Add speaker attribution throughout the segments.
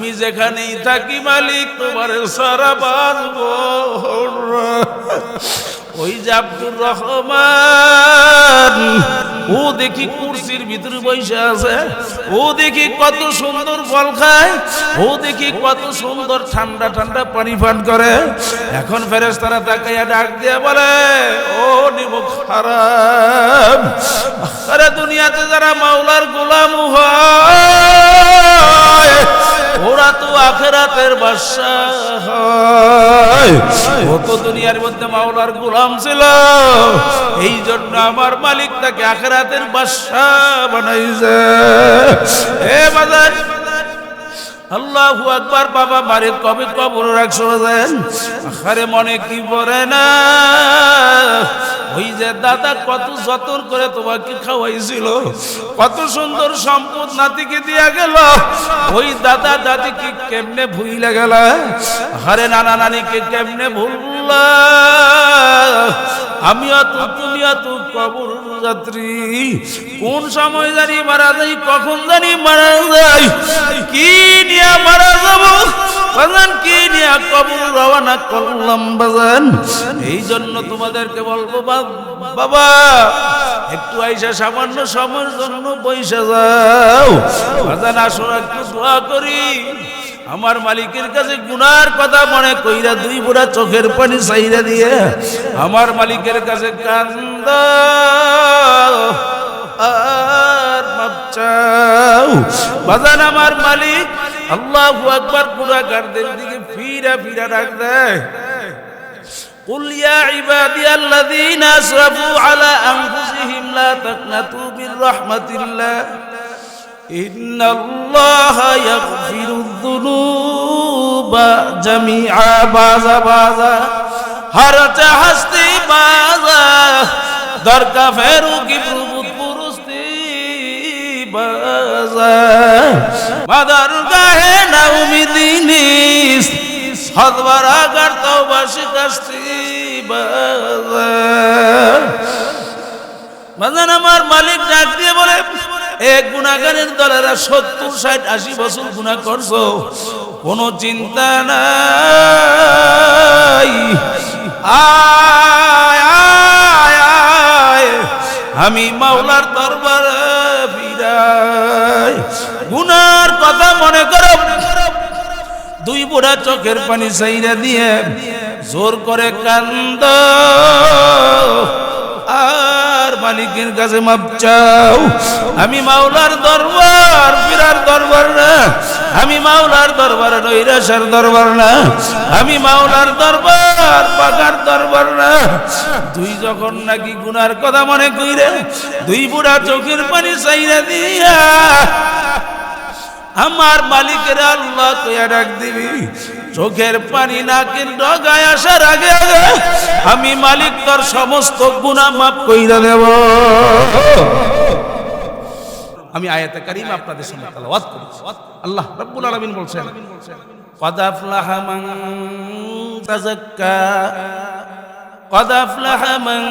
Speaker 1: আমি যেখানেই থাকি মালিক তোমার সারা বাঁধবো। ওই যে আব্দুর রহমান, ও দেখি কুরসির ভিতরে বসে আছে, ও দেখি কত সুন্দর ফল খায়, ও দেখি কত সুন্দর ঠান্ডা ঠান্ডা পানি পান করে। এখন ফেরেশতারা তাকাইয়া ডাক দিয়ে বলে, ও নিমক হারাম, আরে দুনিয়াতে যারা মাওলার গোলাম হয় ওরা তো আখিরাতের বাদশাহ হয়। ও তো দুনিয়ার মধ্যে মাওলার গোলাম ছিল, এই জন্য আমার মালিক তাকে আখিরাতের বাদশাহ বানাইছে। এ বাজার আল্লাহু আকবার। বাবা মারে কবে কবর রাখছো দেন, আরে মনে কি পড়ে না, ওই যে দাদা কত যত্ন করে তোমাকে খাওয়াইছিল, কত সুন্দর সম্পদ নাতিকে দিয়া গেল, ওই দাদা দাদিকে কেমনে ভুইলা গেল, আরে নানা নানিকে কেমনে ভুললা। আমিও তো তুমিও তো কবর যাত্রী, কোন সময় জানি মারা যাই, কখন জানি মারা যাই, কি নিয়ে মারা যাব বাজান, কি নিয়ে কবর রওনা করলাম বাজান। এই জন্য তোমাদেরকে বলবো বাবা একটু আইসা সামান্য সময়ের জন্য বইসা যাও বাজান, আসো একটু দোয়া করি। আমার মালিকের কাছে গুনার কথা মনে কইরা দুই বুড়া চোখের পানি চাইরা দিয়ে আমার মালিকের কাছে কান্দা আর মাপ চাও বাজান। আমার মালিক আল্লাহু আকবার গুনাহগারদের দিকে ফিরা ফিরা ডাক দেয়, কুল ইয়া ইবাদিয়াল্লাযীনা আসরাফু আলা আনফুসিহিম লা তাকনাতু মির রাহমাতিল্লাহ ইন্নাল্লাহা ইয়াগফিরুয যুনুবা জামিআ। বাজা বাজা হর চাহস্তি বাজা দরকা ফেরু কি প্রভুত পুরুস্তি বাজা মাদার গাহে না উমিদিনিস হদবারা গার তওবা শিকাস্তি বাজা। বাজান আমার মালিক ডাক দিয়ে বলে, এক গুনাহগারের দলেরা 70, 60, 80 বছর গুনাহ করছো, কোনো চিন্তা নাই, আয় আয় আয় আমি মাওলার দরবারে ফিরাই। গুনার কথা মনে করো, দুই বুড়া চোখের পানি চাইরা দিয়ে জোর করে কান্দ আর মালিকের কাছে মাপ চাও। আমি মাওলার দরবার ফিরার দরবার না, আমি মাওলার দরবার নৈরাশার দরবার না, আমি মাওলার দরবার পাকার দরবার না। তুই যখন নাকি গুনার কথা মনে কইরে দুই বুড়া চোখের পানি চাইরা দিয়া আমার মালিকের আল্লাহ কইয়া ডাক দিবি, চোখের পানি নাকের ডগায় আসার আগে আগে আমি মালিক তোর সমস্ত গুনাহ মাফ কইরা দেব। আমি আয়াতে কারিমা আপনাদের সামনে তেলাওয়াত করছি। আল্লাহ রাব্বুল আলামিন বলছেন, ক্বাদ আফলাহা মান তাযাক্কা ক্বাদ আফলাহা মান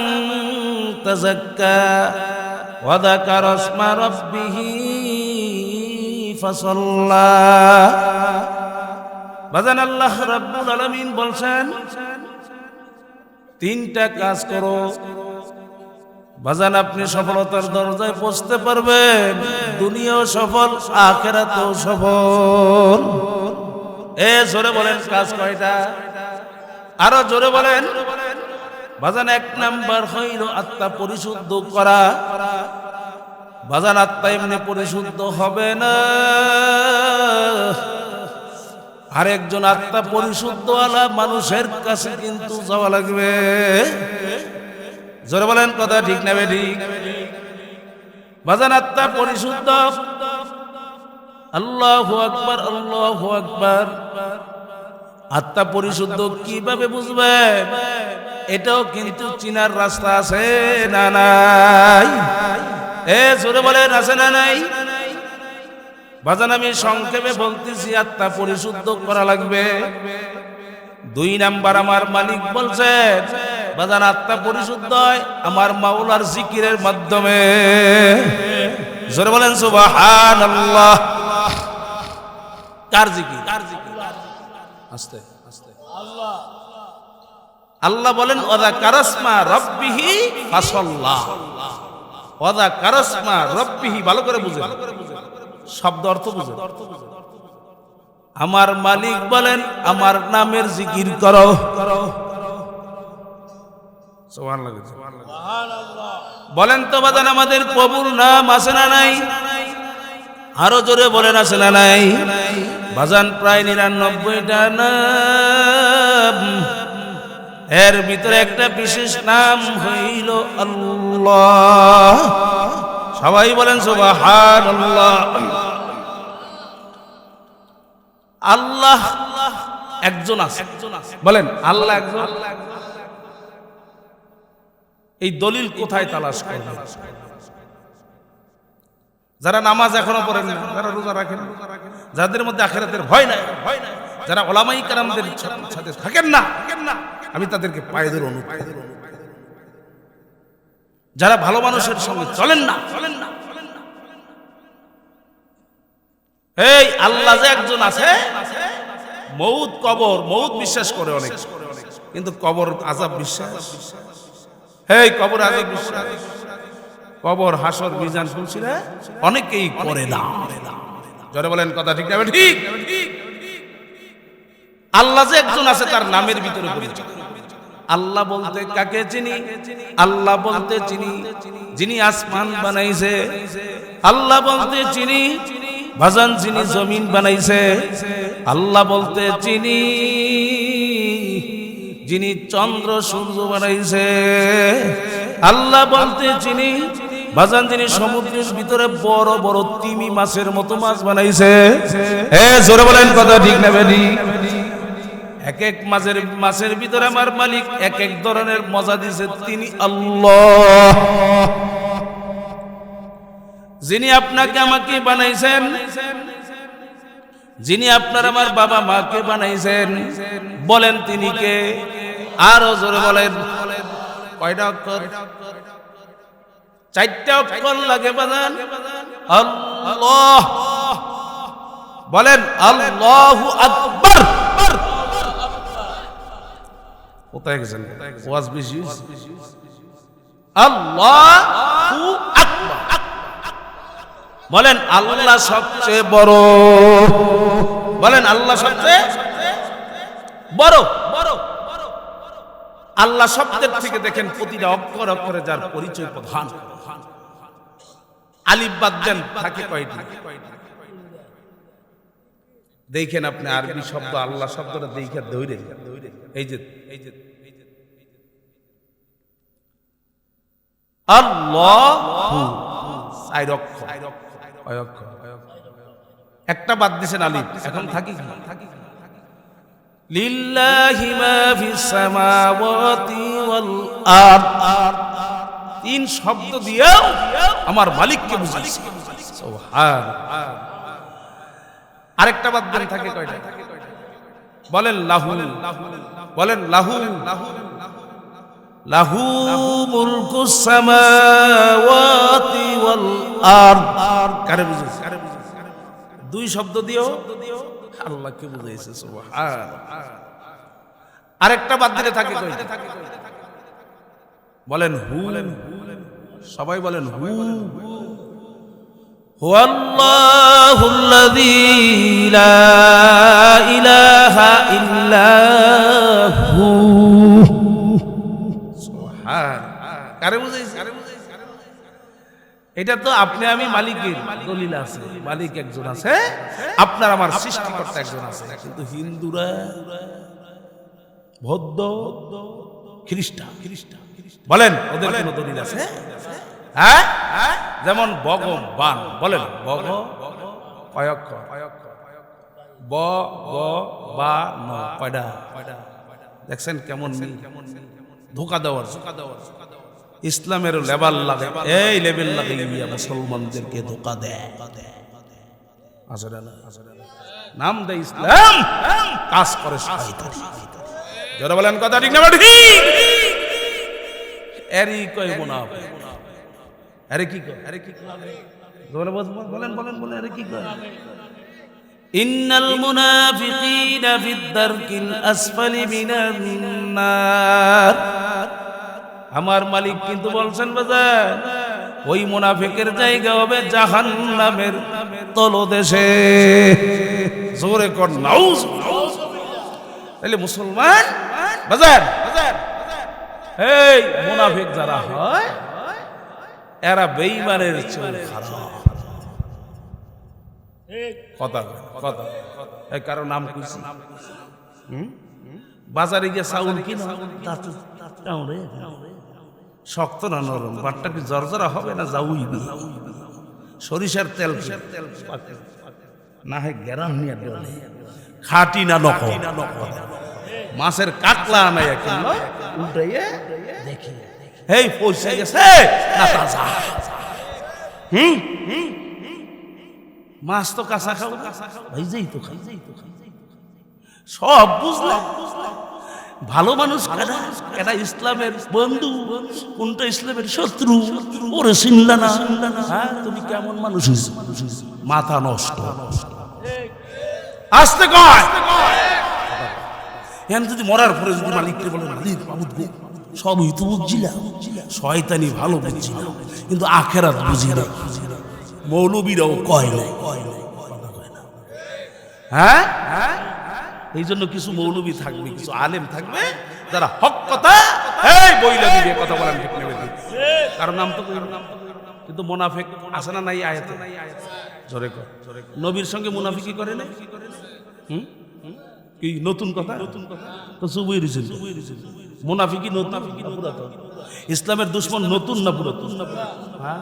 Speaker 1: তাযাক্কা ওয়া যাকারা ইসমা রাব্বিহি ফাসাল্লা। বাজান আল্লাহ রাব্বুল আলামিন বলছেন, তিনটা কাজ করো বাজান, আপনি সফলতার দরজায় পৌঁছতে পারবেন, দুনিয়াও সফল আখিরাতেও সফল। এ জোরে বলেন কাজ কয়টা, আরো জোরে বলেন বাজান। এক নাম্বার হইল আত্মা পরিশুদ্ধ করা। বাজান আত্মা এমনি পরিশুদ্ধ হবে না, আরেকজন আত্মা পরিশুদ্ধ ওয়ালা মানুষের কাছে কিন্তু যাওয়া লাগবে। জোরে বলেন কথা ঠিক না ঠিক? বাজান আত্মা পরিশুদ্ধ, আল্লাহু আকবার আল্লাহু আকবার। আত্মা পরিশুদ্ধ কিভাবে বুঝবেন? এটাও কিন্তু চিনার রাস্তা আছে না নাই? এ জোরে বলেন আছে না নাই? বাজান আমি সংক্ষেপে বলতেছি, আত্মা পরিশুদ্ধ করা লাগবে। দুই নাম্বার আমার মালিক বলছেন বাজান আত্মা পরিশুদ্ধ হয় আমার মাওলার জিকিরের মাধ্যমে। জোরে বলেন সুবহানাল্লাহ। কার জিকির? আস্তে আস্তে। আল্লাহ বলেন ওয়াদা কারাসমা রব্বিহি ফাসাল্লাহ। ওয়াদা কারাসমা রব্বিহি, ভালো করে বুঝেন, শব্দ অর্থ বুঝেন। আমার মালিক বলেন আমার নামের জিকির করো। বলেন তো বাজান, আমাদের প্রভুর নাম আছে না নাই? আরো জোরে বলেন আছে না নাই? বাজান প্রায় 99টা নাম, এর ভিতরে একটা বিশেষ নাম হইল আল্লাহ। সবাই বলেন সুবহানাল্লাহ। আল্লাহ একজন আছে, বলেন আল্লাহ একজন। এই দলিল কোথায় তালাশ করবে? যারা নামাজ এখনো পড়েন না, যারা রোজা রাখেন, যাদের মধ্যে আখিরাতের ভয় নাই, যারা উলামায়ে কেরামদের সাথে থাকেন না, আমি তাদেরকে পায়ে ধরে অনুরোধ করি, যারা ভালো মানুষের সঙ্গে চলেন না, এই আল্লাহ যে একজন আছে, মউত কবর, মউত বিশ্বাস করে অনেক, কিন্তু কবর আযাব বিশ্বাস, এই কবর আযাব বিশ্বাস, কবর হাসর মিজান ফুলসিরা অনেকেই করে না। যারা বলেন কথা ঠিক না ঠিক? আল্লাহ যে একজন আছে তার নামের ভিতরে পরিচয়। আল্লাহ বলতে কাকে চিনি? আল্লাহ বলতে চিনি যিনি আসমান বানাইছে। আল্লাহ বলতে চিনি ভাজান যিনি জমিন বানাইছে। আল্লাহ বলতে চিনি যিনি চন্দ্র সূর্য বানাইছে। আল্লাহ বলতে চিনি ভাজান যিনি সমুদ্রের ভিতরে বড় বড় তিমি মাছের মতো মাছ বানাইছে। জোরে বলেন কথা ঠিক না বেডি? এক এক মাছের ভিতরে আমার মালিক এক এক ধরনের মজা দিয়েছে, তিনি আল্লাহ। যিনি আপনাকে আমাকে বানাইছেন, যিনি আপনার আমার বাবা মাকে বানাইছেন, বলেন তিনি কে? আরো জোরে বলেন। কয়টা অক্ষর? 4টা অক্ষর লাগে বাজান। আল্লাহ। বলেন আল্লাহু আকবার। কোথায় গেছেন? ওয়াজ বেশি। আল্লাহু আকবার। বলেন আল্লাহ সবচেয়ে বড়। বলেন আল্লাহ সবচেয়ে বড়। আল্লাহ শব্দের থেকে দেখেন প্রতিটা অক্ষর অক্ষরে যার পরিচয় প্রধান। আলিফ বাদ দেন থাকে কয়টি? দেখেন আপনি আরবি শব্দ আল্লাহ শব্দটা দেখে ধরে, এই যে আল্লাহু, 4 অক্ষর। একটা বাদ দিয়েছেন আলিফ, এখন থাকি লিল্লাহি মা ফিস সামাওয়াতি ওয়াল আরদ। 3 শব্দ দিয়েও আমার মালিককে বুঝাইছে। সুবহানাল্লাহ। আরেকটা বাদ দেন থাকে কয়টা? বলেন লাহু। বলেন লাহু। লাহু মুলকুস সামাওয়াতি ওয়াল আরদ। কারে বুঝাইছে? 2 শব্দ দিয়েও আল্লাহকে বুঝাইছে। সুবহানাল্লাহ। আরেকটা বাদ দিলে থাকে কয়টা? বলেন হু। সবাই বলেন হু। হুয়াল্লাহুল্লাযী লা ইলাহা ইল্লা হু। সুবহানাল্লাহ। কারে বুঝাইছে? এটা তো আপনি আমি মালিকের দলিল আছে, মালিক একজন আছে, আপনার আমার সৃষ্টিকর্তা একজন আছে। কিন্তু হিন্দুরা, বৌদ্ধ, খ্রিস্টান বলেন ওদের কোনো দলিল আছে? হ্যাঁ, যেমন ভগবান। বলেন ভগ কয় অক্ষর? ব গ বা ন কয়টা? দেখছেন কেমন ধোঁকা দেওয়ার। ইসলামের লেভেল লাগে, এই লেভেল লাগে মুসলমানদেরকে ধোঁকা দেয়। নাম দেয় ইসলাম, কাজ করে শয়তানি। যারা বলেন কথা ঠিক না ঠিক? এরই কয় মুনাফিক। আরে কি কয়? বলেন বলেন বলেন, আরে কি কয়? ইন্নাল মুনাফিকিনা ফিদ দারকিল আসফালি মিনান নার। আমার মালিক কিন্তু বলছেন বাজার, ওই মুনাফিকের জায়গা হবে জাহান্নামের তলদেশে। জোরে কর নাউজ। তাহলে মুসলমান বাজার, এই মুনাফিক যারা হয় এরা বেঈমানের চেয়ে খারাপ। কথা কথা এই কারো নাম কইছি, বাজারে গিয়ে চাউল কিনা শক্ত না নরম, বাটটা কি জর্জরা হবে না যাউই সরিষার তেল না হয় গেরাম নিয়ে ডলে খাটি না নক, মাছের কাকলা নাই উল্টাইয়ে দেখি এই পয়সা গেছে না তাজা। মাছ তো কাঁচা খাও, ভাইজেই তো খাই, সব বুঝলাম। ভালো মানুষ কেনা ইসলামের বন্ধু, কোনটা ইসলামের শত্রু ওরে চিনলা না। তুমি কেমন মানুষ, মাথা নষ্ট। আসতে কয় এখন যদি মরার পরে যদি মালিককে বলে মালিক মাবুদ গো সবই তো বুঝছিলাম, শয়তানি ভালো বুঝছিলাম, কিন্তু আখেরাত বুঝি না। মৌলবীরাও কয় নাই, হ্যাঁ। এই জন্য কিছু মৌলবী থাকবে, কিছু আলেম থাকবে যারা হক কথা এই বইলা দিবে, কথা বলেন ঠিক নেবে, কারণ নাম তো কিন্তু মুনাফিক আছে না নাই আয়াতে? জোরে কর। নবীর সঙ্গে মুনাফিকি করে না, কি নতুন কথা? তো চুবই দিছিল মুনাফিকি নতুন না পুরাতন? ইসলামের দুশমন নতুন না পুরাতন? হ্যাঁ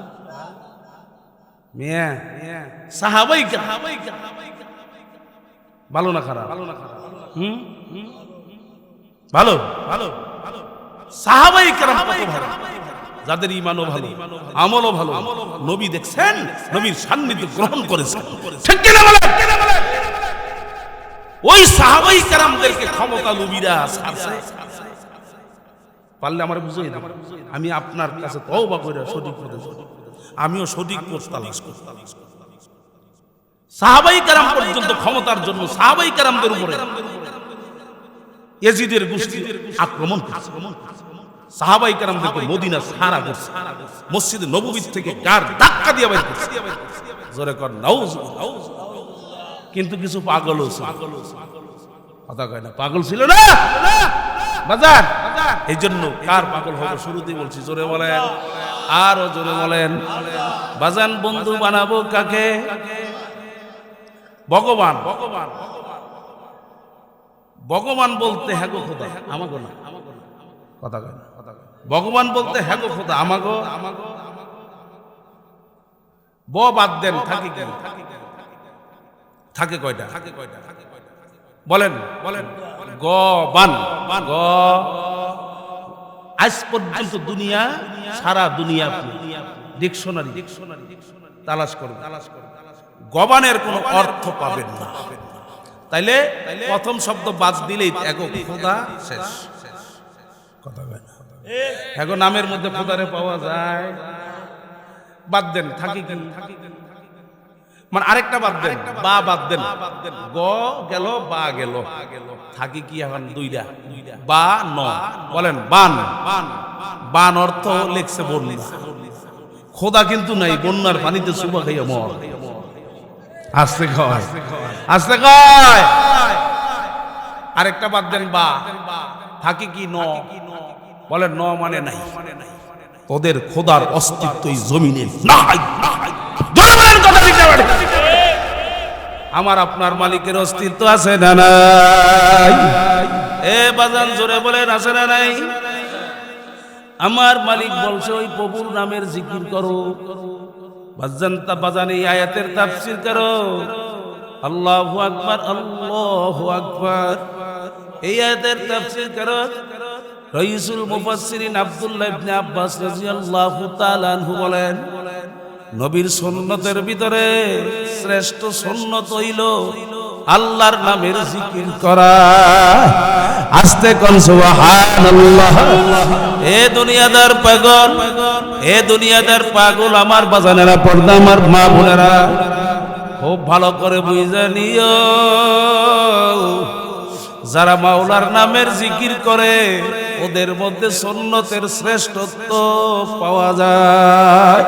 Speaker 1: মিয়া সাহাবাই ভালো না খারাপ? ভালো ভালো সাহাবাই কেরাম কত ভালো, যাদের ঈমানও ভালো, আমলও ভালো। নবী দেখছেন, নবীর সান্নিধ্য গ্রহণ করেছেন, ঠিক কি না বলেন? ওই সাহাবাই কেরামদেরকে ক্ষমতা লোভীরা ছাড়ছে। পারলে আমার বুঝাই দাও, আমি আপনার কাছে তওবা করে সঠিক পথে, আমিও সঠিক পথ তালাশ করি। সাহাবাই কেরাম পর্যন্ত ক্ষমতার জন্য সাহাবাই কেরামদের উপরে ইয়াজিদের গোষ্ঠী আক্রমণ করছে। সাহাবাই কেরামদেরকে মদিনা ছাড়া করছে, মসজিদে নববী থেকে গার ধাক্কা দিয়ে বের করছে। জোরে কর নাউজ। কিন্তু কিছু পাগল কথা কয় না, পাগল ছিল না বাজার। এই জন্য কার পাগল হবে শুরুতেই বলছি, জোরে বলেন, আরো জোরে বলেন। বাজান বন্ধু বানাবো কাকে? ভগবান। ভগবান বলতে হ্যাঁ গো খোদা, আমাগো না, কথা কয় না। ভগবান বলতে হ্যাঁ গো খোদা, আমাগো। ব বাদ দেন, থাকে কি? থাকে কয়টা? বলেন বলেন। গ বান, গ আজ পর্যন্ত দুনিয়া, সারা দুনিয়া ডিকশনারি তালাশ করুন, গবানের কোনো অর্থ পাবেন না। তাইলে প্রথম শব্দ বাদ দিলেই এগো খোদা শেষ। কথা বলে না, এগো নামের মধ্যে খোদারে পাওয়া যায়। বাদ দেন, থাকি কি? মানে আরেকটা বাদ দেন, বা বাদ দেন। গ গেল, বা গেল, থাকি কি এখন দুইটা, বা ন। বলেন বান। বান অর্থ লেখছে বন্যা, খোদা কিন্তু নাই, বন্যার পানিতে সুবা খাইয়া মর। আস্তে কয়, আস্তে কয়। আরেকটা বাদ দেন, বা। থাকি কি ন। বলেন ন মানে নাই, তোদের খোদার অস্তিত্ব এই জমিনে নাই। আমার আপনার মালিকের অস্তিত্ব আছে না নাই? এ বাজান জোরে বলেন, আছে না নাই? আমার মালিক বলছে ওই প্রভুর নামের জিকির করো। বাজান এই আয়াতের তাফসীর করো। আল্লাহু আকবার, আল্লাহু আকবার। এই আয়াতের তাফসীর করো। রাইসুল মুফাসসিরিন আব্দুল্লাহ ইবনে আব্বাস রাদিয়াল্লাহু তাআলা আনহু বলেন, নবীর সুন্নতের ভিতরে শ্রেষ্ঠ সুন্নত হইল আল্লাহর নামের জিকির করা। আস্তে কোন সুবহানাল্লাহ। এ দুনিয়াদার পাগল, এ দুনিয়াদার পাগল আমার বাজানেরা, পর্দা আমার মা বোনেরা, খুব ভালো করে বুঝে নিও, যারা মাওলার নামের জিকির করে ওদের মধ্যে সুন্নতের শ্রেষ্ঠত্ব পাওয়া যায়।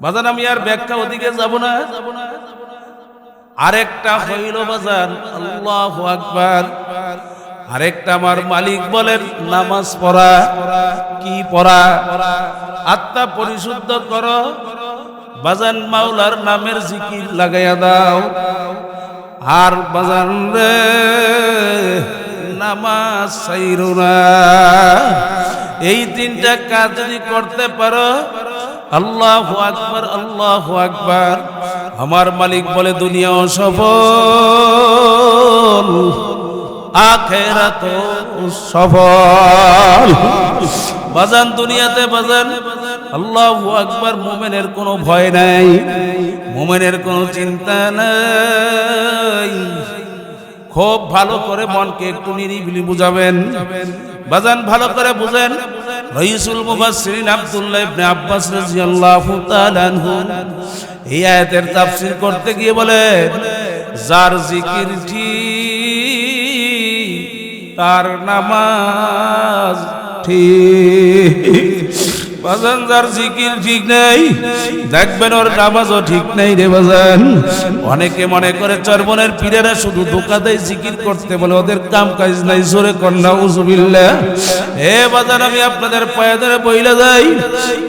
Speaker 1: বাজান আমি আর ব্যাখ্যা ওদিকে যাব না। আরেকটা হইল বাজান আল্লাহু আকবার, আরেকটা আমার মালিক বলেন নামাজ পড়া। কি পড়া? আত্মা পরিশুদ্ধ করো বাজান, মাওলার নামের জিকির লাগাইয়া দাও। আর বাজান রে নামাজ ছাইরো না। এই তিনটা কাজ যদি করতে পারো, আল্লাহু আকবার আল্লাহু আকবার, আমার মালিক বলে দুনিয়াও সফল আখিরাতও সফল। বাজান দুনিয়াতে বাজান আল্লাহু আকবার, মুমিনের কোনো ভয় নাই, মুমিনের কোনো চিন্তা নাই। খুব ভালো করে মনকে একটু নিরিবিলি বুঝাবেন বাজান, ভালো করে বুঝেন। রাইসুল মুফাসসিরিন আব্দুল্লাহ ইবনে আব্বাস রাদিয়াল্লাহু তাআলা আনহু এই আয়াতের তাফসীর করতে গিয়ে বলেন, যার জিকির ঠিক তার নামাজ ঠিক। বাজান যার জিকির ঠিক নাই দেখবেন ওর নামাজও ঠিক নাই রে বাজান। অনেকে মনে করে চরমনের পীরেরা শুধু ধোঁকা দেয় জিকির করতে বলে, ওদের কাম কাজ নাই। জোরে কন্যা উযুবিল্লাহ। হে বাজান আমি আপনাদের পায়ে ধরে বইলা যাই,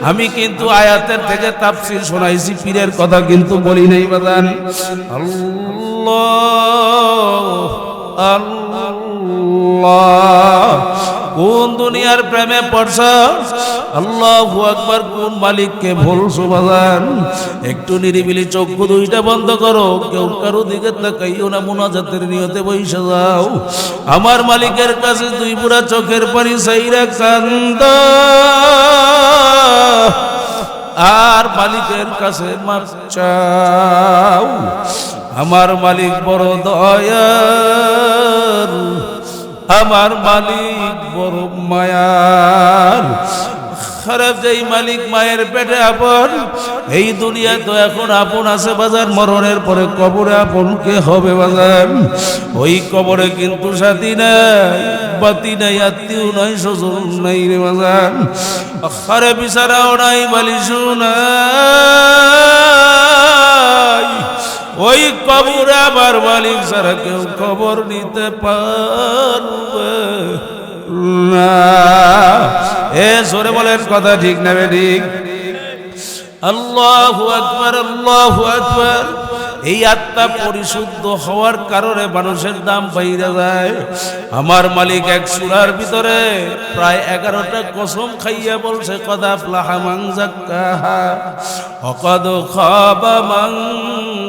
Speaker 1: আমি কিন্তু আয়াতের থেকে তাফসীর শোনাইছি, পীরের কথা কিন্তু বলি নাই বাজান। আল্লাহ আল্লাহ, কোন দুনিয়ার প্রেমে পড়ছ? আল্লাহু আকবার, কোন মালিককে ভুলছো বাজান? একটু নিরিবিলি চক্ষু দুইটা বন্ধ করো, কেউ কারো দিকে তাকাইও না, মুনাজাতের নিয়তে বইসা যাও। আমার মালিকের কাছে দুই পুরা চোখের পানি চাইরা কান্দো, আর মালিকের কাছে মাপ চাও। আমার মালিক বড় দয়ার, আমার মালিক বড় মায়ার। খারাপ যেই মালিক মায়ের পেটে আপন, এই দুনিয়া তো এখন আপন আছে বাজার, মরণের পরে কবরে আপন কে হবে বাজার? ওই কবরে কিন্তু সাথী নাই, বাতি নাই, আত্মীয় নাই, স্বজন নাই রে বাজার। আখারে বিচারাও নাই, বালিশও নাই। ওই কবরে আবার মালিক ছাড়া কেউ খবর নিতে পারবে না। এ জোরে বলেন কথা ঠিক না ঠিক? আল্লাহু আকবার আল্লাহু আকবার। এই আত্মা পরিশুদ্ধ হওয়ার কারণে মানুষের দাম বাইরে যায়। আমার মালিক এক সূরার ভিতরে প্রায় 11টা কসম খাইয়া বলছে, কদ আফলাহা মান যাক্কাহা ওয়া কদ খাবা মান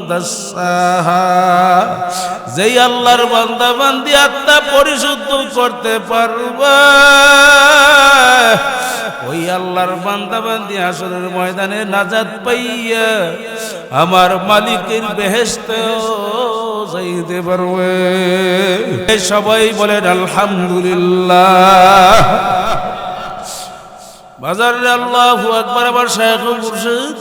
Speaker 1: দাসসাহা। যেই আল্লাহর বান্দা বান্দি আত্মা পরিশুদ্ধ করতে পারবে, ওই আল্লাহর বান্দা বান্দি হাসরের ময়দানে নাজাত পাইয়া আমার মালিকের বেহেশতে যাইতে পারবে। সবাই বলেন আলহামদুলিল্লাহ। বাজারে আল্লাহু আকবার। আবার শাইখ মুর্শিদ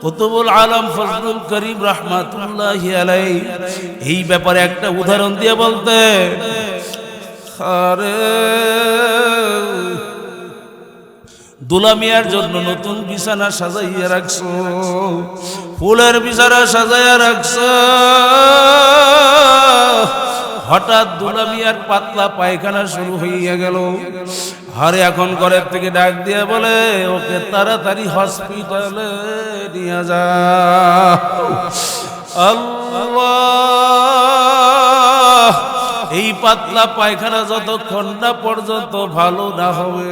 Speaker 1: কুতুবুল আলম ফজলুল করিম রাহমাতুল্লাহি আলাইহি এই ব্যাপারে একটা উদাহরণ দিয়ে বলতে, আরে দুলামিয়ার জন্য নতুন বিছানা সাজাইয়া রাখছো, ফুলের বিছানা সাজাইয়া রাখছো, হঠাৎ দুলামিয়ার পাতলা পায়খানা শুরু হইয়া গেল। আরে এখন ঘরের থেকে ডাক দিয়ে বলে, ওকে তাড়াতাড়ি হসপিটালে নিয়ে যাও। আল্লাহ, এই পাতলা পায়খানা যতক্ষণ না পর্যন্ত ভালো না হবে,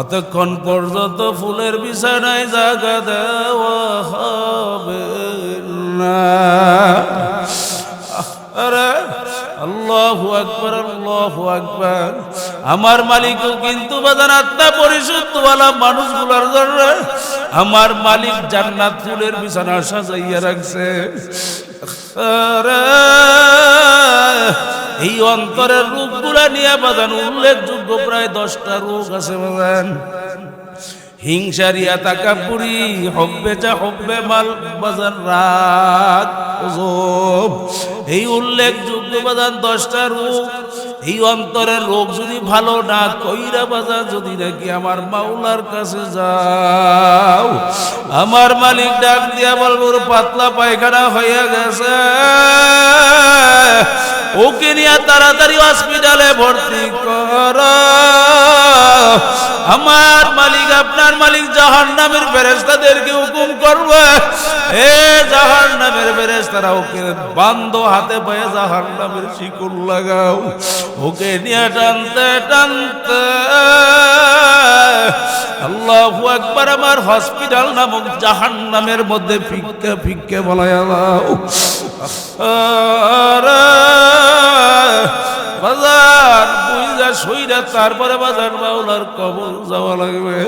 Speaker 1: অতক্ষণ পর্যন্ত ফুলের বিছানায় জায়গা দেওয়া হবে না। আরে আল্লাহু আকবার আল্লাহু আকবার। আমার মালিকও কিন্তু বাজার আত্মা পরিশুদ্ধওয়ালা মানুষগুলোর জন্য আমার মালিক জান্নাত ফুলের বিছানা সাজাইয়া রাখছে। আরে এই অন্তরের রূপগুলা নিয়ে বাজান উল্লেখযোগ্য প্রায় 10টা রোগ আছে বাজান। হিংসারিয়া তাকাব্বুরি হব্বে যা হব্বে মাল বাজার রাগ ওজব এই উল্লেখযোগ্য বাজার 10টা রূপ এই অন্তরের রোগ যদি ভালো না কইরা বাজার যদি নাকি আমার মাওলার কাছে যাও আমার মালিক ডাক দিয়া বলবো পাতলা পায়খানা হয়ে গেছে ওকে নিয়ে তাড়াতাড়ি হসপিটালে ভর্তি কর আমার মালিক আপনার মালিক জাহান্নামের ফেরেশতাদেরকে হুকুম করবে এ জাহান্নামের ফেরেশতারা ওকে বান্ধো হাতে পায়ে জাহান্নামের শিকল লাগাও ওকে নিয়ে টানতে টানতে আল্লাহু আকবার আমার হসপিটাল নামক জাহান্নামের মধ্যে ফিক্কা ফিক্কা বলায়া দাও বাজার বুঝা সইরা তারপরে বাজার মাওলার কবর যাওয়া লাগবে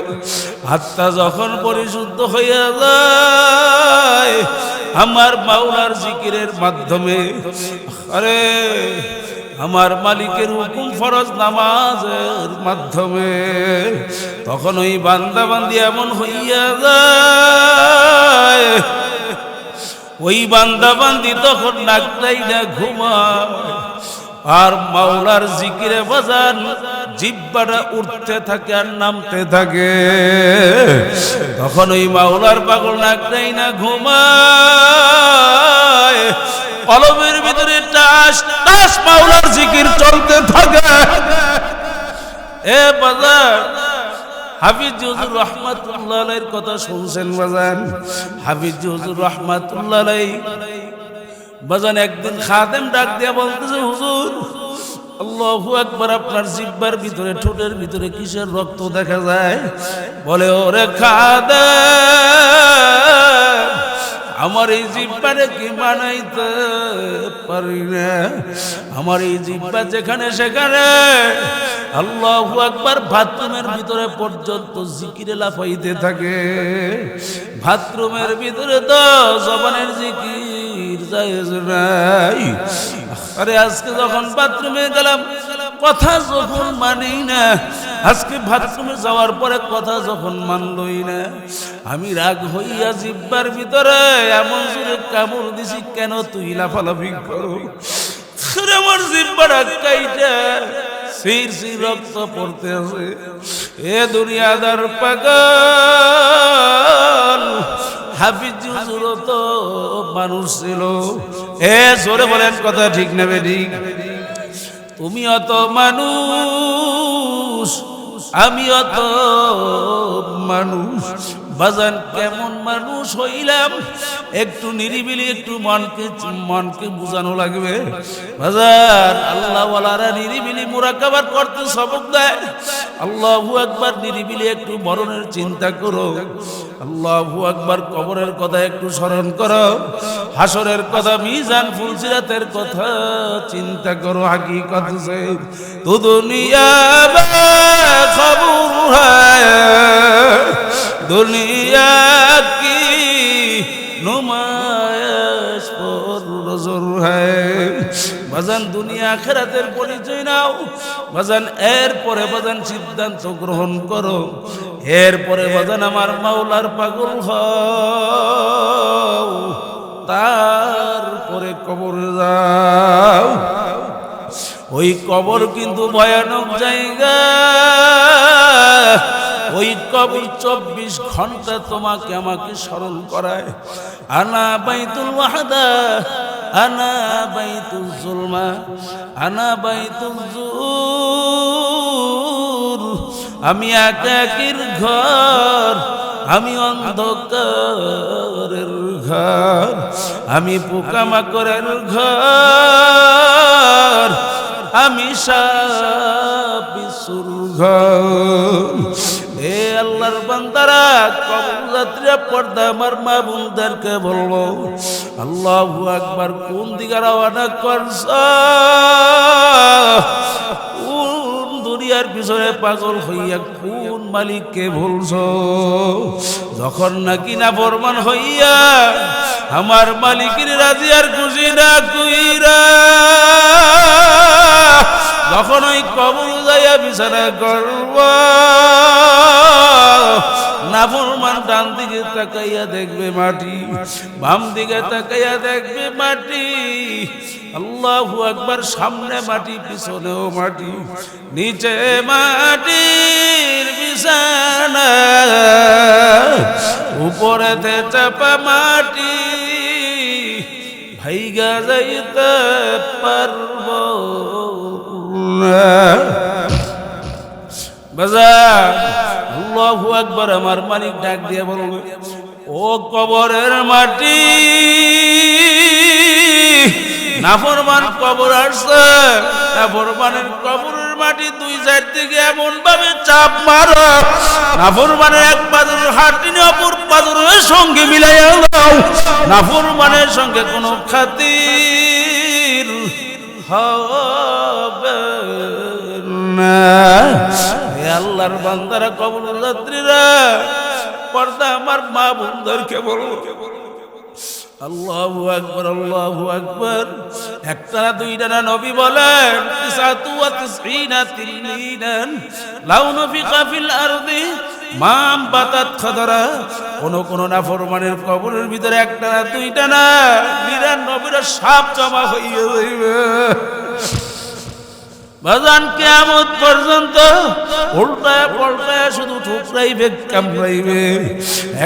Speaker 1: আত্মা যখন পরিশুদ্ধ হইয়া যায় আমার মাওলার জিকিরের মাধ্যমে আরে আমার মালিকের হুকুম ফরজ নামাজের মাধ্যমে তখন ওই বান্দা বান্দি এমন হইয়া যায় ওই বান্দা বান্দি তখন নাকটাই না ঘুমায় আর মাওলার জিকিরে বাজান জিহ্বাটা উঠতে থাকে আর নামতে থাকে তখন ওই মাওলার পাগল নাকটাই না ঘুমায় কলবের ভিতরে টাস টাস মাওলার জিকির চলতে থাকে এ বাজার হাফিজ হুজুর রাহমাতুল্লাহ আলাইহির কথা শুনছেন বাজান হাফিজ হুজুর রাহমাতুল্লাহ আলাইহি বাজান একদিন খাদেম ডাক দিয়া বলতেছে হুজুর আল্লাহু আকবার আপনার জিহ্বার ভিতরে ঠোঁটের ভিতরে কিসের রক্ত দেখা যায় বলে ওরে খাদেম আমার এই জিহ্বারে কি মানাইতে পারি না আমার এই জিহ্বা যেখানে সেখানে আল্লাহু আকবার বাথরুমের ভিতরে পর্যন্ত জিকিরে লাফাইতে থাকে বাথরুমের ভিতরে তো জবানের জিকির জায়েজ নাই আরে আজকে যখন বাথরুমে গেলাম কথা যখন মানি না আজকে বাথরুমে যাওয়ার পরে কথা যখন মানলই না আমি রাগ হইয়া জিহ্বার ভিতরে এমন জোরে কামড় দিছি কেন তুই লাফালাফি করো আমার জিহ্বাটা কাইটা সির সির রক্ত পড়তে আছে এ দুনিয়াদার পাগল হাফিজ হুজুর তো মানুষ ছিল এ জোরে বলেন কথা ঠিক নেবে ঠিক তুমি অত মানুষ আমি অত মানুষ বাজান কেমন মানুষ হইলাম একটু নিরিবিলি একটু মনকে বুঝানো লাগবে বাজান আল্লাহ ওয়ালারা নিরিবিলি মুরাকাবা করতে সবক দেয় আল্লাহু আকবার নিরিবিলি একটু মরণের চিন্তা করো আল্লাহু আকবার কবরের কথা একটু স্মরণ করো হাসরের কথা মিজান ফুলসিরাতের কথা চিন্তা করো হাকিকত সে তো দুনিয়া মে খবর হ্যায় দুনিয়া কি নুমায়াশ পর নজর হ্যায় বাজান দুনিয়া আখিরাতের পরিচয় নাও বাজান এরপরে বাজান সিদ্ধান্ত গ্রহণ করো এরপরে বাজান আমার মাওলার পাগল হও তারপরে কবরে যাও ওই কবর কিন্তু ভয়ানক জায়গা ওই কবর 24 ঘন্টা তোমাকে আমাকে স্মরণ করায় আনা বাইতুল ওয়াহদা আনা বাইতুল জুলমা আনা বাইতুল জুর আমি একাকির ঘর আমি অন্ধকারের ঘর আমি পোকামাকড়ের ঘর আমি সাপিসুর ঘর এ আল্লাহর বান্দারা কবর যাত্রীরা পর্দা আমার মা বোনদেরকে বলবো আল্লাহু আকবার কোন দিকে রওনা করছ কোন দুনিয়ার পিছনে পাগল হইয়া কোন মালিককে ভুলছো যখন নাকি না ফরমান হইয়া আমার মালিকের রাজি আর খুশি না কইরা যখন ওই কবর যাইয়া বিছানা করব নাফরমান ডান দিকে তাকাইয়া দেখবে মাটি, বাম দিকে তাকাইয়া দেখবে মাটি। আল্লাহু আকবার, সামনে মাটি পিছনেও মাটি, নিচে মাটির বিছানা, উপরেতে চাপা মাটি, ভাইগা যাইতে পারবো না। বাজার আল্লাহু আকবার, আমার মালিক ডাক দিয়ে বলবে, ও কবরের মাটি, নাফরমান কবর আসছে, নাফরমানের কবরের মাটি দুই সাইড থেকে এমন ভাবে চাপ মারো, নাফরমানের এক পাজরের হাড়টি অপর পাজরের সঙ্গে মিলাইয়া দাও, নাফরমানের সঙ্গে কোনো খাতির হবে না। হে আল্লাহর বান্দারা, কবর যাত্রীরা, পর্দা আমার মা বোনদেরকে বলো, আল্লাহু আকবার, আল্লাহু আকবার। একটা না দুইটা না, নবী বলেন 99 তিলমিনান লাউ নফিকা ফিল আরদি মাম বাতাত খাদরা। কোন নাফরমানের কবরের ভিতরে একটা না দুইটা না 99টা সাপ জমা হইয়া যাইবে। বাজান কিয়ামত পর্যন্ত উল্টায় পাল্টায় শুধু ঠুকরাইবে, কামড়াইবে।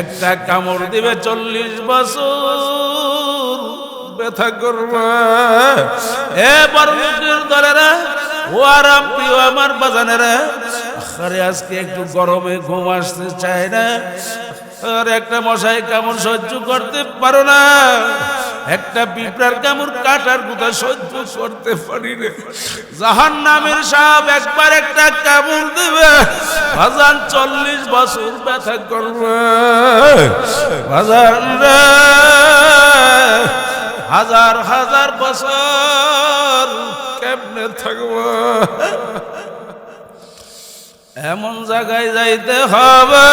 Speaker 1: একটা কামড় দিবে 40 বছর ব্যথা করবে। এ বড় লোকের দলেরা, ও আরাম প্রিয় আমার বাজানেরা, আরে আজকে একটু গরমে ঘুম আসতে চায় না, আর একটা মশাই কামড় সহ্য করতে পারো না, একটা পিঁপড়ার কামড় কাটার গুতা সহ্য করতে পারি না। জাহান্নামের সাপ একবার একটা কামড় দেবে, বাজান 40 বছর ব্যথা করবে। বাজান হাজার হাজার বছর কেমনে থাকবো? এমন জায়গায় যাইতে হবে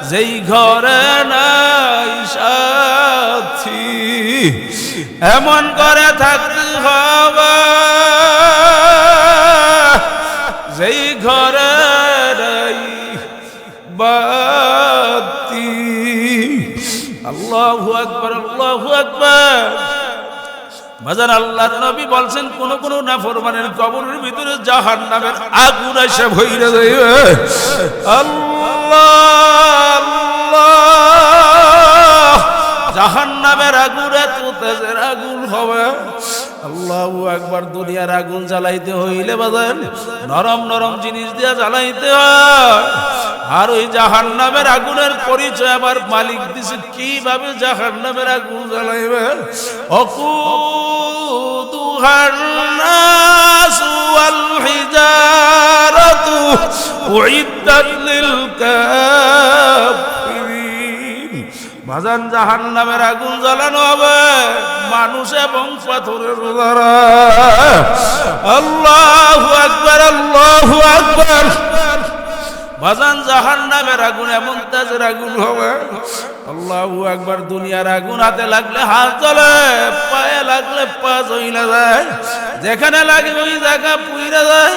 Speaker 1: যেই ঘরে নাই সাথী, এমন করে থাকতে হবে যেই ঘরে নাই বাতি। আল্লাহু আকবার, আল্লাহু আকবার। বাজার আল্লাহর নবী বলছেন, কোন কোন নাফরমানের কবরের ভিতরে জাহান্নামের আগুন এসে ভইরা যাইবে। আল্লাহ আল্লাহ, জাহান্নামের আগুন এত তেজের আগুন হবে। আল্লাহু আকবার। দুনিয়ার আগুন জ্বালাইতে হইলে বাজার নরম নরম জিনিস দিয়ে জ্বালাইতে হয়, আর ওই জাহান্নামের আগুনের পরিচয় আমার মালিক দিছে কিভাবে জাহান্নামের আগুন জ্বালাইবে। অকুদুহান নাসু ওয়াল হিজারাতু উইদ্দাত লিল কাফিরিন। বাজান জাহান্নামের আগুন জ্বালানো হবে মানুষ এবং পাথরের দ্বারা। আল্লাহু আকবার, আল্লাহু আকবার। বাজান জাহান্নামের আগুন এমন তেজের আগুন হবে, আল্লাহু আকবার। দুনিয়ার আগুন হাতে লাগলে হাত জ্বলে, পায়ে লাগলে পা জ্বলে যায়, যেখানে লাগে ওই জায়গা পুইরা যায়।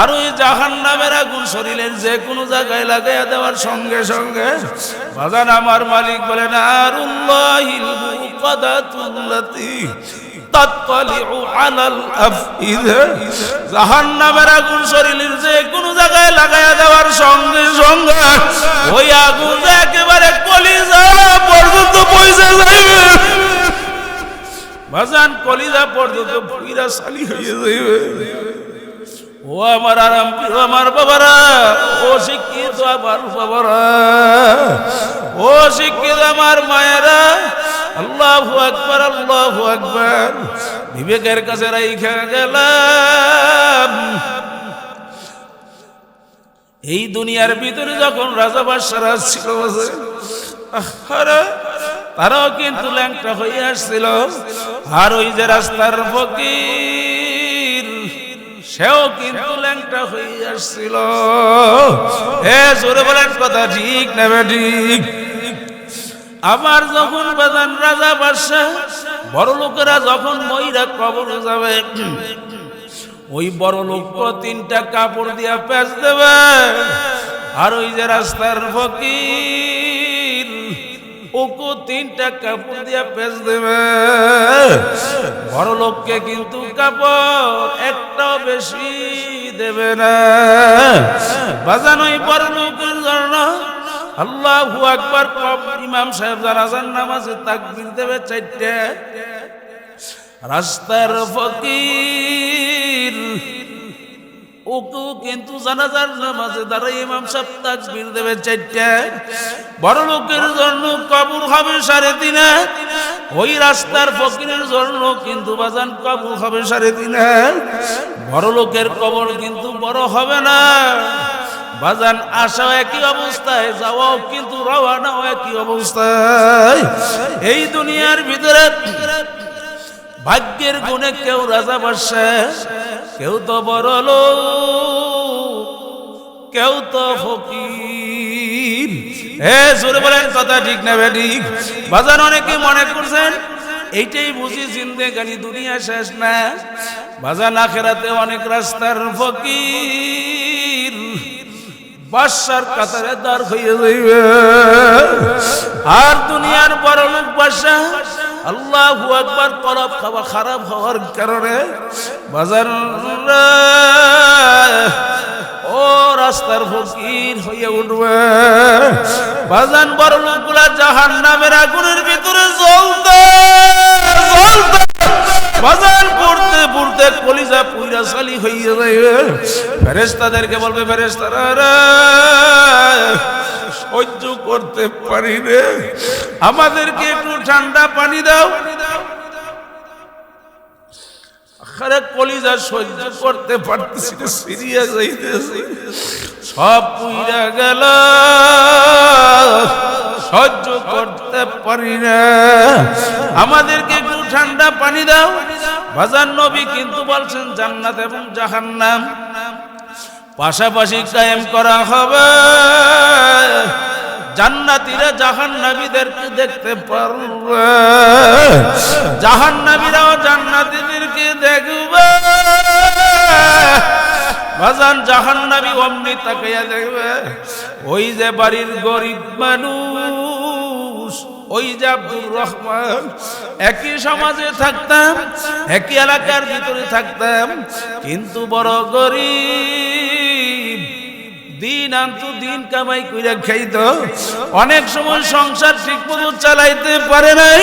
Speaker 1: আর ওই জাহান্নামের আগুন শরীরের যে কোনো জায়গায় লাগাইয়া দেওয়ার সঙ্গে সঙ্গে বাজান আমার মালিক বলেন, নারুল্লাহিল মুকাদাতুল্লাতী তাতলিউ আলাল আফইদা। জাহান্নামের আগুন শরীরের যে কোনো জায়গায় লাগাইয়া দেওয়ার সঙ্গে সঙ্গে ওই আগুন একেবারে কলিজা পর্যন্ত পৌঁছে যাইবে। বাজান কলিজা পর্যন্ত পুরা সালি হয়ে যাইবে। ও আমার আরাম প্রিয় আমার বাবারা, ও শিক্ষিত আমার বাবারা, ও শিক্ষিত আমার মায়েরা, আল্লাহু আকবার, আল্লাহু আকবার। বিবেকের কাছে রাইখা গেলাম, এই দুনিয়ার ভিতরে যখন রাজা বাদশারা ছিল তারাও কিন্তু ল্যাংটা হয়ে আসছিল। আর ওই যে রাস্তার ফকির সেও কিন্তু ল্যাংটা হয়ে আসছিল। হে জোরে বলেন কথা ঠিক না ঠিক? আবার যখন বাজান রাজা বাদশাহ বড় লোকেরা যখন মইরা কবর যাবে, ওই বড় লোক 3টা কাপড় দিয়া পেঁচ দেবে, আর ওই যে রাস্তার ফকির ওকে 3টা কাপড় দিয়া পেঁচ দেবে। বড় লোককে কিন্তু কাপড় একটাও বেশি দেবে না। বাজান ওই বড় লোকের জন্য আল্লাহু আকবার ইমাম সাহেব জানাজার নামাজে তাকবীর দেবে 4টা। রাস্তার ফকির ওকেও কিন্তু জানাজার নামাজে দাঁড়াই ইমাম সাহেব তাকবীর দেবে 4টা। বড় লোকের জন্য কবর হবে 3.5। ওই রাস্তার ফকিরের জন্য কিন্তু বাজান কবর হবে 3.5। বড় লোকের কবর কিন্তু বড় হবে না বাজান, আসাও একই অবস্থায়, যাওয়াও কিন্তু রওয়ানাও একই অবস্থায়। এই দুনিয়ার ভিতরে ভাগ্যের গুণে কেউ রাজা বাদশাহ, কেউ তো বড় লোক, কেউ তো ফকির। জোরে বলেন কথা ঠিক না বেঠিক? বাজান অনেকে মনে করছেন এইটাই বুঝি জিন্দেগানি, দুনিয়া শেষ না। বাজান আখেরাতে অনেক রাস্তার ফকির বাদশার কাতারে দাঁড় হয়ে যাইবে। আর দুনিয়ার বড় লোক বাদশা আল্লাহু আকবার কলব খাওয়া খারাপ হওয়ার কারণে বাজার ও রাস্তার ফকির হয়ে উঠবে। বাজান বড় লোকগুলা জাহান্নামের আগুনের ভিতরে জ্বলতে জ্বলতে বাজান পড়তে পড়তে কলিজা পুইরা সালি হয়ে যাবে। ফেরেশতাদেরকে বলবে, ফেরেশতারা সহ্য করতে পারি রে, আমাদেরকে একটু ঠান্ডা পানি দাও। আরে কলিজা সহ্য করতে পারতেছি না, সিরিয়া যাইতেছি, সব পুইরা গেল, সহ্য করতে পারি না, আমাদেরকে একটু ঠান্ডা পানি দাও। বাজার নবী কিন্তু বলছেন জান্নাত এবং জাহান্নাম পাশাপাশি কায়েম করা হবে। জান্নাতীরা জাহান্নামীদেরকে দেখতে পারবে, জাহান্নামীরাও জান্নাতীদেরকে দেখবে। বাজান জাহান্নামী অমনি তাকাইয়া দেখবে, ওই যে বাড়ির গরিব মানুষ, ওই যে আব্দুর রহমান, একই সমাজে থাকতাম, একই এলাকার ভিতরে থাকতাম, কিন্তু বড় গরিব, দিন আনতো দিন কামাই কইরা খাইতো, অনেক সময় সংসার ঠিক মতো চালাইতে পারে নাই,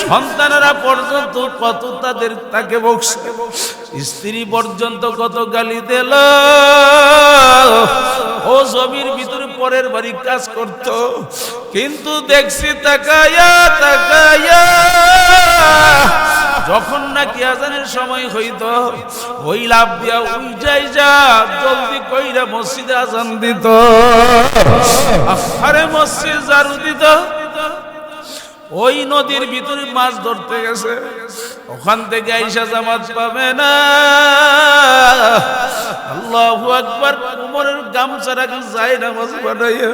Speaker 1: সন্তানেরা পর্যন্ত কত তাকে বকছে, স্ত্রী পর্যন্ত কত গালি দিল। ও জমির ভিতরে পরের বাড়ি কাজ করত, কিন্তু দেখছি তাকায়া তাকায়া যখন নাকি আজানের সময় হইত, ওই লাভ দিয়া ওই যাই যা জলদি কইরা মসজিদে আজান দিত, আরে মসজিদ জারু দিত। ওই নদীর ভিতরে মাছ ধরতে গেছে, ওখান থেকে আইসা জামাত পাবে না। আল্লাহু আকবার, কোমরের গামছা রাখা যায় নামাজ বানাইয়া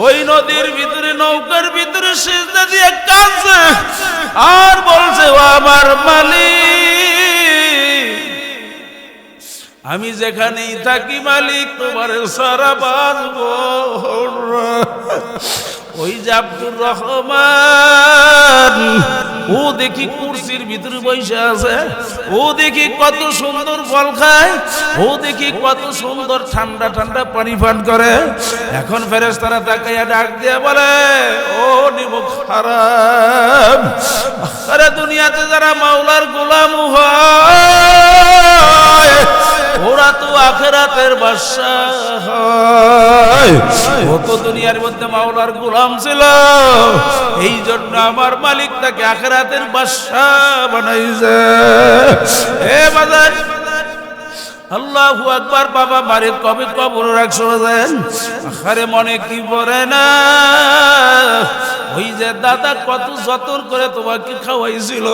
Speaker 1: ওই নদীর ভিতরে নৌকার ভিতরে সিজদা দিয়ে কাঁদছে আর বলছে, ও আমার মালিক, আমি যেখানেই থাকি মালিক তোমার সারা বাঁচবো। ওই যে আব্দুর রহমান, ও দেখি কুরসির ভিতরে বসে আছে, ও দেখি কত সুন্দর ফল খায়, ও দেখি কত সুন্দর ঠান্ডা ঠান্ডা পানি পান করে। এখন ফেরেশতারা তাকাইয়া ডাক দিয়ে বলে, ও নিমক হারাম, আরে দুনিয়াতে যারা মাওলার গোলাম হয় ওরা তো আখিরাতের বাদশাহ হয়। ও তো দুনিয়ার মধ্যে মাওলার গোলাম ছিল, এই জন্য আমার মালিক তাকে আখিরাতের বাদশাহ বানাইছে। এ বাজার আল্লাহু আকবার, বাবা মারে কবে কবর রাখছো দেন, আরে মনে কি পড়ে না, ওই যে দাদা কত যত্ন করে তোমাকে খাওয়াইছিল,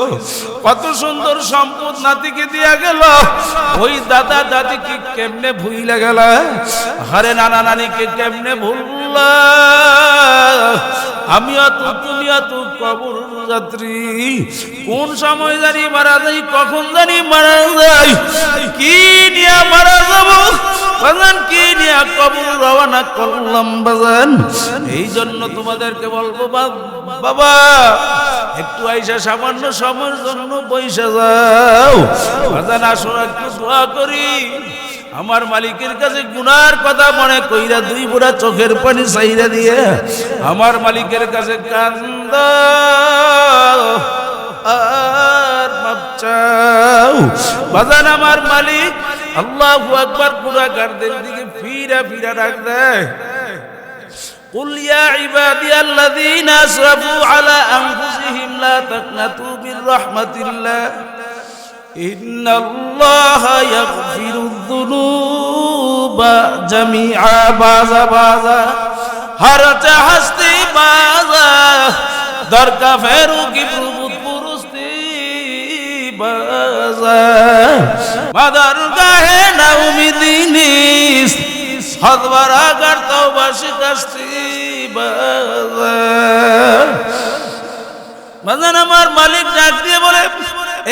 Speaker 1: কত সুন্দর সম্পদ নাতিকে দিয়া গেল, ওই দাদা দাদিকে কেমনে ভুইলা গেল, আরে নানা নানিকে কেমনে ভুললা। আমিও তো তুমিও তো কবর যাত্রী, কোন সময় জানি মারা যাই, কখন জানি মারা যাই, কি নিয়ে মারা যাব বাজান কি নিয়ে কবর রওনা করলাম বাজান। এই জন্য তোমাদেরকে বলবো বাবা একটু আইসা সামান্য সময়ের জন্য বইসা যাও বাজান। আসো একটু দোয়া করি, আমার মালিকের কাছে গুনার কথা মনে কইরা দুই বুড়া চোখের পানি চাইরা দিয়ে আমার মালিকের কাছে কান্দা আর মাপ চাও বাজান। আমার মালিক আল্লাহু আকবার গুনাহগারদের দিকে ফিরা ফিরা ডাক দেয়, قل يا عبادي الذين أسرفوا على أنفسهم لا تقنطوا من رحمة الله إن الله يغفر الذنوب جميعا बाज़ा बाज़ा हर हस्ती बाज़ा दर का फेरू की प्रभुत पुरुस्ती बाज़ा मदर गाहे ना उम्मीदी निस्त हदवारा करता शिकस्ती बाज़ा। বাজান আমার মালিক ডাক দিয়ে বলে,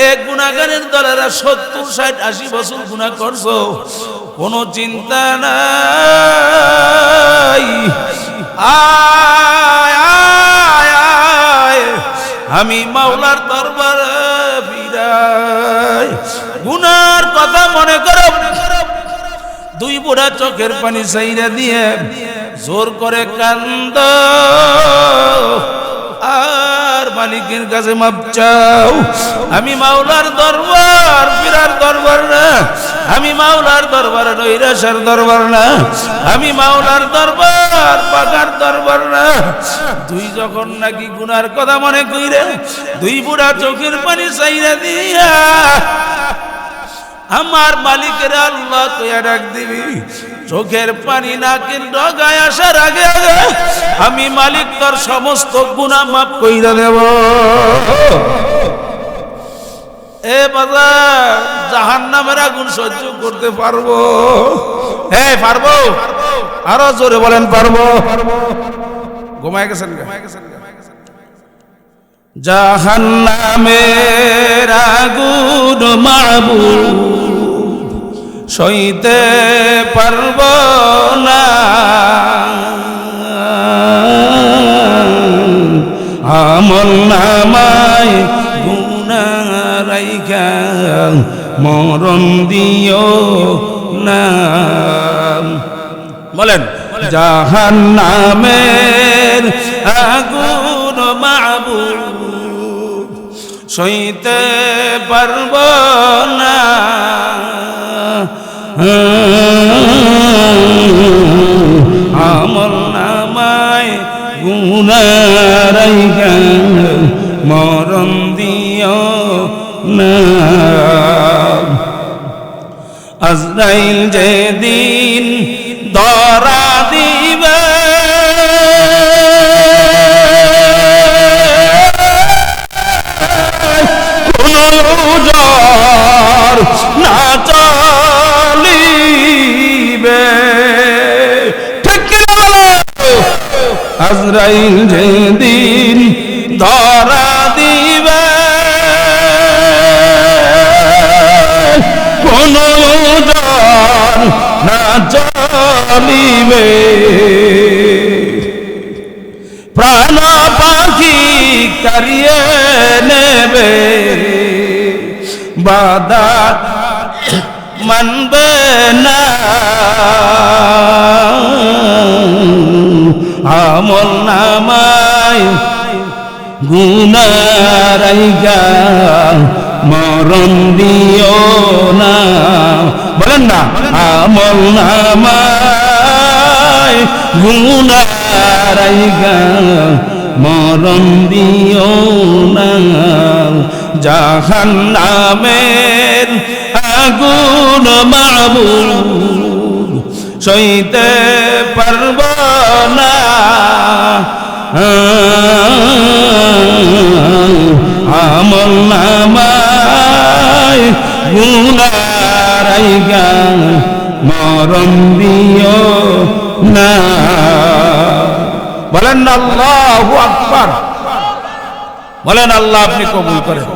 Speaker 1: এক গুনাহগারের দলেরা 70, 60, 80 বছর গুনাহ করছো, কোনো চিন্তা নাই, আয় আয় আয় আমি মাওলার দরবারে ফিরাই। গুনার কথা মনে করো, দুই বুড়া চোখের পানি চাইরা দিয়ে জোর করে কান্দ আর মালিকের কাছে মাপ চাও। আমি মাওলার দরবার ফিরার দরবার না, আমি মাওলার দরবার নৈরাশার দরবার না, আমি মাওলার দরবার পাকার দরবার না। তুই যখন নাকি গুনার কথা মনে কইরে দুই বুড়া চোখের পানি চাইরা দিয়া আমার মালিকের আল্লাহ কইয়া ডাক দিবি, চোখের পানি নাকের ডগায় আসার আগে আগে আমি মালিক তোর সমস্ত গুনাহ মাফ কইরা দেব। এ বাবা জাহান্নামের আগুন সহ্য করতে পারবো? হ্যাঁ পারবো, আরো জোরে বলেন পারবো। ঘুমায় গেছেন জাহান্নামের আগুন মাবুদ সইতে পারব না, আমল নামায় গুনাহ রাইখা মরণ দিও না। বলেন জাহান্নামের আগুন মাবুদ সইতে পারব না, আমল নামায় গুনাহ রাইখা মরণ দিও না। আজরাইল যেদিন ধরা দিবে না চলিবে, ঠিক আজরাইল যেদিন ধরা দিবে কোন না চলিবে, প্রাণ পাখি কারিয়ে নেবে, বাদা মানবে না, আমল নামায় গুনাহ রাইখা মরণ দিও না। বলেন না আমল নামায় গুনাহ রাইখা মরণ দিও না। জাহান্নামের আগুন মাবুদ সইতে পারব না, আমল নামায় গুনাহ রাইখা মরণ দিও না। বলেন আল্লাহু আকবার, বলেন আল্লাহ আপনি কবুল করেন।